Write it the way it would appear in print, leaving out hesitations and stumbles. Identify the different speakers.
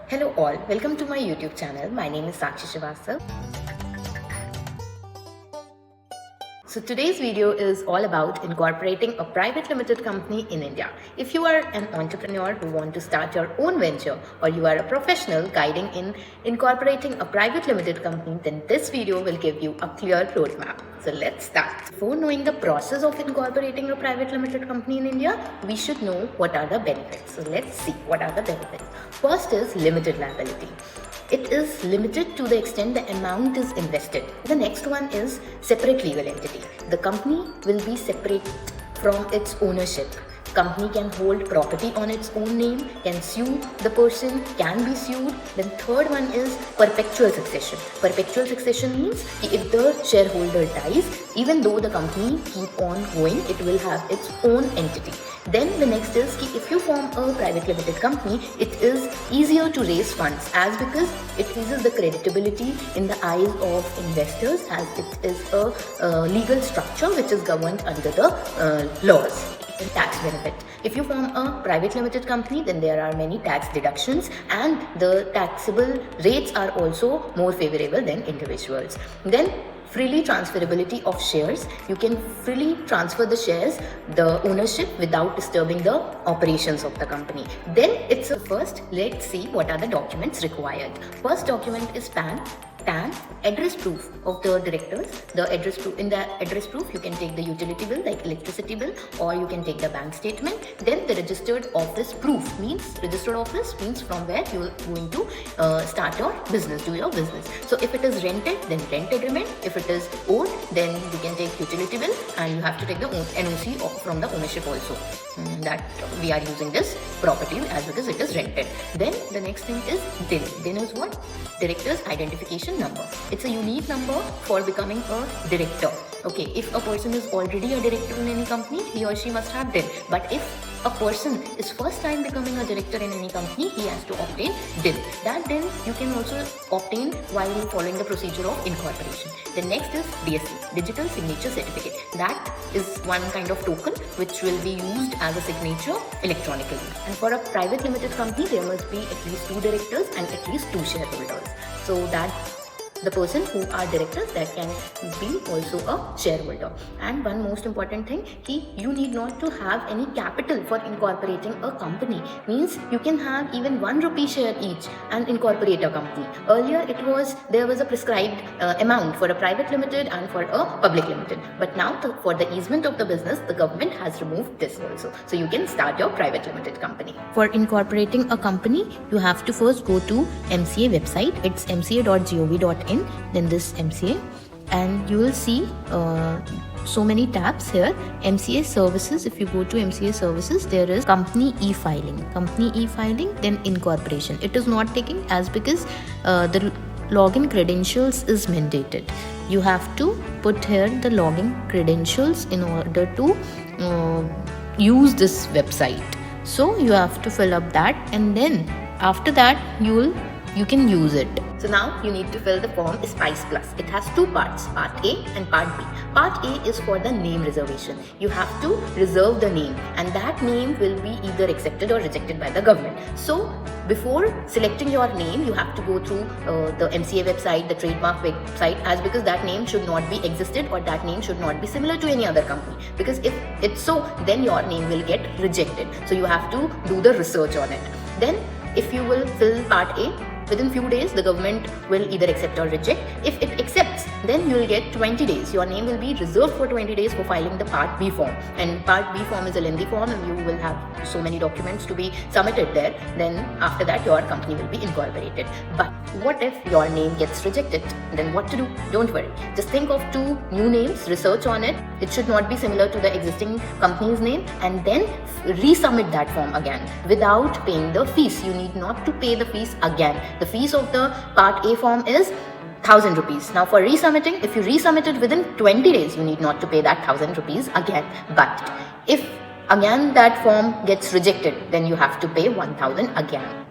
Speaker 1: Hello all, welcome to my YouTube channel. My name is Sakshi Srivastava. So today's video is all about incorporating a private limited company in India. If you are an entrepreneur who want to start your own venture, or you are a professional guiding in incorporating a private limited company, then this video will give you a clear roadmap. So let's start. Before knowing the process of incorporating a private limited company in India, we should know what are the benefits. So let's see what are the benefits. First is limited liability. It is limited to the extent the amount is invested. The next one is separate legal entity. The company will be separate from its ownership. Company can hold property on its own name, can sue the person, can be sued. Then third one is perpetual succession. Perpetual succession means if the shareholder dies, even though the company keep on going, it will have its own entity. Then the next is if you form a private limited company, it is easier to raise funds because it increases the creditability in the eyes of investors, as it is a legal structure which is governed under the laws. Tax benefit. If you form a private limited company, then there are many tax deductions and the taxable rates are also more favorable than individuals. Then freely transferability of shares. You can freely transfer the shares, the ownership, without disturbing the operations of the company. Then it's a first, let's see what are the documents required. First document is PAN, address proof of the directors. The address proof, in the address proof you can take the utility bill like electricity bill, or you can take the bank statement. Then the registered office proof means, registered office means from where you are going to start your business, do your business. So if it is rented, then rent agreement. If it is owned, then you can take utility bill, and you have to take the NOC from the ownership also, that we are using this property as because it is rented. Then the next thing is DIN. DIN is what? Director's identification number. It's a unique number for becoming a director. Okay, if a person is already a director in any company, he or she must have DIN. But if a person is first time becoming a director in any company, he has to obtain DIN. That DIN you can also obtain while following the procedure of incorporation. The next is DSC, Digital Signature Certificate. That is one kind of token which will be used as a signature electronically. And for a private limited company, there must be at least 2 directors and at least 2 shareholders. So that the person who are directors, that can be also a shareholder. And one most important thing, you need not to have any capital for incorporating a company. Means you can have even 1 rupee share each and incorporate a company. Earlier there was a prescribed amount for a private limited and for a public limited, but now for the easement of the business, the government has removed this also, so you can start your private limited company. For incorporating a company, you have to first go to MCA website. It's mca.gov.in. Then this MCA, and you will see so many tabs here. MCA services. If you go to MCA services, there is company e-filing, then incorporation. It is not taking as because the login credentials is mandated. You have to put here the login credentials in order to use this website. So you have to fill up that, and then after that you can use it. So now you need to fill the form Spice Plus. It has 2 parts, Part A and Part B. Part A is for the name reservation. You have to reserve the name, and that name will be either accepted or rejected by the government. So before selecting your name, you have to go through the MCA website, the trademark website, as because that name should not be existed, or that name should not be similar to any other company. Because if it's so, then your name will get rejected. So you have to do the research on it. Then if you will fill Part A, within few days, the government will either accept or reject. If it accepts, then you will get 20 days. Your name will be reserved for 20 days for filing the Part B form. And Part B form is a lengthy form, and you will have so many documents to be submitted there. Then after that, your company will be incorporated. But what if your name gets rejected? Then what to do? Don't worry. Just think of 2 new names, research on it. It should not be similar to the existing company's name, and then resubmit that form again without paying the fees. You need not to pay the fees again. The fees of the Part A form is 1,000 rupees. Now for resubmitting, if you resubmit it within 20 days, you need not to pay that 1,000 rupees again. But if again that form gets rejected, then you have to pay 1,000 again.